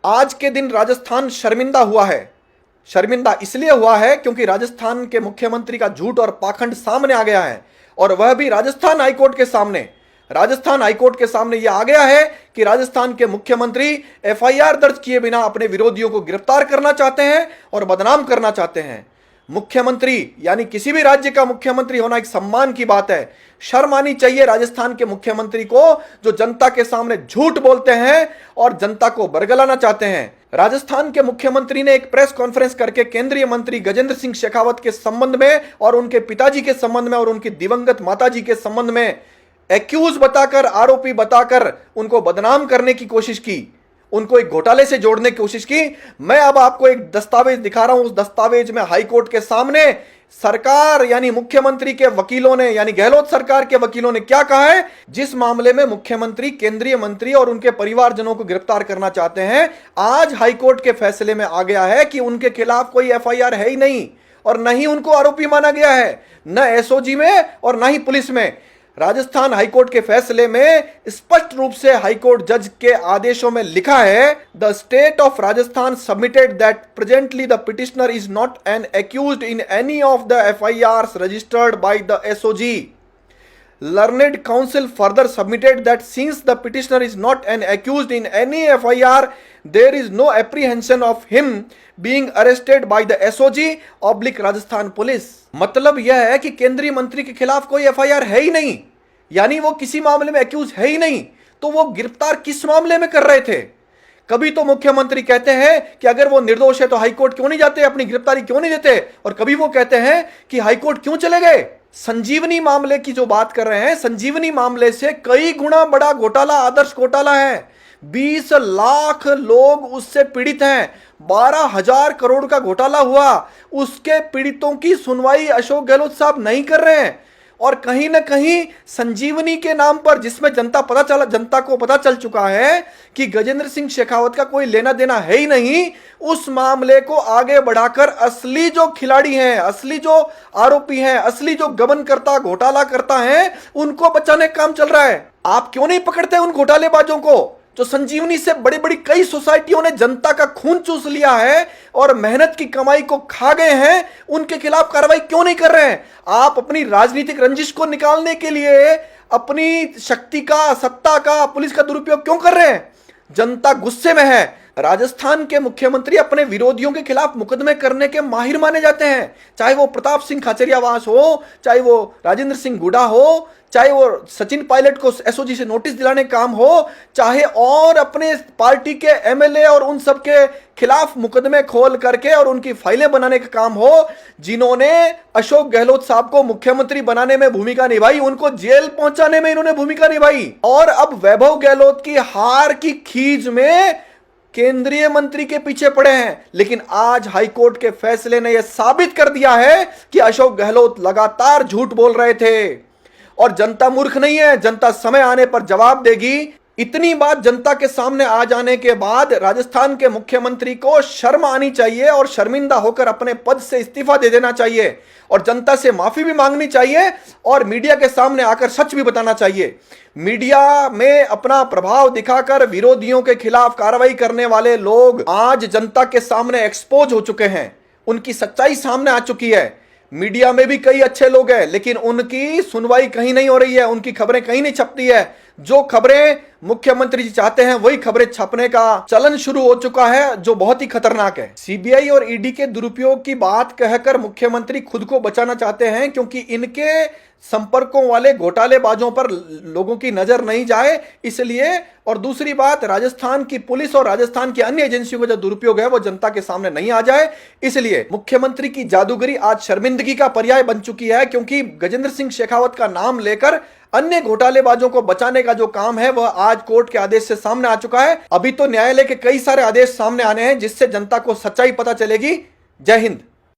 आज के दिन राजस्थान शर्मिंदा हुआ है। शर्मिंदा इसलिए हुआ है क्योंकि राजस्थान के मुख्यमंत्री का झूठ और पाखंड सामने आ गया है, और वह भी राजस्थान हाईकोर्ट के सामने। राजस्थान हाईकोर्ट के सामने यह आ गया है कि राजस्थान के मुख्यमंत्री एफआईआर दर्ज किए बिना अपने विरोधियों को गिरफ्तार करना चाहते हैं और बदनाम करना चाहते हैं। मुख्यमंत्री यानी किसी भी राज्य का मुख्यमंत्री होना एक सम्मान की बात है। शर्म आनी चाहिए राजस्थान के मुख्यमंत्री को, जो जनता के सामने झूठ बोलते हैं और जनता को बरगलाना चाहते हैं। राजस्थान के मुख्यमंत्री ने एक प्रेस कॉन्फ्रेंस करके केंद्रीय मंत्री गजेंद्र सिंह शेखावत के संबंध में और उनके पिताजी के संबंध में और उनकी दिवंगत माताजी के संबंध में एक्यूज बताकर, आरोपी बताकर उनको बदनाम करने की कोशिश की, उनको एक घोटाले से जोड़ने की कोशिश की। मैं अब आपको एक दस्तावेज दिखा रहा हूं। उस दस्तावेज में हाईकोर्ट के सामने सरकार यानी मुख्यमंत्री के वकीलों ने, यानी गहलोत सरकार के वकीलों ने क्या कहा है। जिस मामले में मुख्यमंत्री केंद्रीय मंत्री और उनके परिवारजनों को गिरफ्तार करना चाहते हैं, आज हाईकोर्ट के फैसले में आ गया है कि उनके खिलाफ कोई एफआईआर है ही नहीं और न ही उनको आरोपी माना गया है, न एसओजी में और न ही पुलिस में। राजस्थान हाईकोर्ट के फैसले में स्पष्ट रूप से हाईकोर्ट जज के आदेशों में लिखा है, the state of Rajasthan submitted that presently the petitioner is not an accused in any of the FIRs registered by the SOG. Learned counsel further submitted that since the petitioner is not an accused in any FIR, there is no apprehension of him being arrested by the SOG / Rajasthan police. मतलब यह है कि केंद्रीय मंत्री के खिलाफ कोई FIR है ही नहीं, यानी वो किसी मामले में एक्यूज है ही नहीं, तो वो गिरफ्तार किस मामले में कर रहे थे। कभी तो मुख्यमंत्री कहते हैं कि अगर वो निर्दोष है तो हाईकोर्ट क्यों नहीं जाते, अपनी गिरफ्तारी क्यों नहीं देते, और कभी वो कहते हैं कि हाईकोर्ट क्यों चले गए। संजीवनी मामले की जो बात कर रहे हैं, संजीवनी मामले से कई गुना बड़ा घोटाला आदर्श घोटाला है। 20 लाख लोग उससे पीड़ित हैं। 12,000 करोड़ का घोटाला हुआ, उसके पीड़ितों की सुनवाई अशोक गहलोत साहब नहीं कर रहे हैं। और कहीं ना कहीं संजीवनी के नाम पर, जिसमें जनता को पता चल चुका है कि गजेंद्र सिंह शेखावत का कोई लेना देना है ही नहीं, उस मामले को आगे बढ़ाकर असली जो खिलाड़ी हैं, असली जो आरोपी हैं, असली जो गबन करता, घोटाला करता है, उनको बचाने का काम चल रहा है। आप क्यों नहीं पकड़ते उन घोटालेबाजों को जो संजीवनी से बड़ी बड़ी कई सोसाइटियों ने जनता का खून चूस लिया है और मेहनत की कमाई को खा गए हैं, उनके खिलाफ कार्रवाई क्यों नहीं कर रहे हैं। आप अपनी राजनीतिक रंजिश को निकालने के लिए अपनी शक्ति का, सत्ता का, पुलिस का दुरुपयोग क्यों कर रहे हैं। जनता गुस्से में है। राजस्थान के मुख्यमंत्री अपने विरोधियों के खिलाफ मुकदमे करने के माहिर माने जाते हैं, चाहे वो प्रताप सिंह खाचरियावास हो, चाहे वो राजेंद्र सिंह गुडा हो, चाहे वो सचिन पायलट को एसओजी से नोटिस दिलाने का काम हो, चाहे और अपने पार्टी के एमएलए और उन सब के खिलाफ मुकदमे खोल करके और उनकी फाइलें बनाने का काम हो। जिन्होंने अशोक गहलोत साहब को मुख्यमंत्री बनाने में भूमिका निभाई, उनको जेल पहुंचाने में इन्होंने भूमिका निभाई, और अब वैभव गहलोत की हार की खींच में केंद्रीय मंत्री के पीछे पड़े हैं। लेकिन आज हाईकोर्ट के फैसले ने यह साबित कर दिया है कि अशोक गहलोत लगातार झूठ बोल रहे थे, और जनता मूर्ख नहीं है, जनता समय आने पर जवाब देगी। इतनी बात जनता के सामने आ जाने के बाद राजस्थान के मुख्यमंत्री को शर्म आनी चाहिए और शर्मिंदा होकर अपने पद से इस्तीफा दे देना चाहिए और जनता से माफी भी मांगनी चाहिए और मीडिया के सामने आकर सच भी बताना चाहिए। मीडिया में अपना प्रभाव दिखाकर विरोधियों के खिलाफ कार्रवाई करने वाले लोग आज जनता के सामने एक्सपोज हो चुके हैं, उनकी सच्चाई सामने आ चुकी है। मीडिया में भी कई अच्छे लोग हैं, लेकिन उनकी सुनवाई कहीं नहीं हो रही है, उनकी खबरें कहीं नहीं छपती है। जो खबरें मुख्यमंत्री जी चाहते हैं वही खबरें छपने का चलन शुरू हो चुका है, जो बहुत ही खतरनाक है। सीबीआई और ईडी के दुरुपयोग की बात कहकर मुख्यमंत्री खुद को बचाना चाहते हैं, क्योंकि इनके संपर्कों वाले घोटालेबाजों पर लोगों की नजर नहीं जाए, इसलिए। और दूसरी बात, राजस्थान की पुलिस और राजस्थान की अन्य एजेंसियों का जो दुरुपयोग है वो जनता के सामने नहीं आ जाए, इसलिए मुख्यमंत्री की जादूगरी आज शर्मिंदगी का पर्याय बन चुकी है। क्योंकि गजेंद्र सिंह शेखावत का नाम लेकर अन्य घोटालेबाजों को बचाने का जो काम है वह आज कोर्ट के आदेश से सामने आ चुका है। अभी तो न्यायालय के कई सारे आदेश सामने आने हैं जिससे जनता को सच्चाई पता चलेगी। जय हिंद।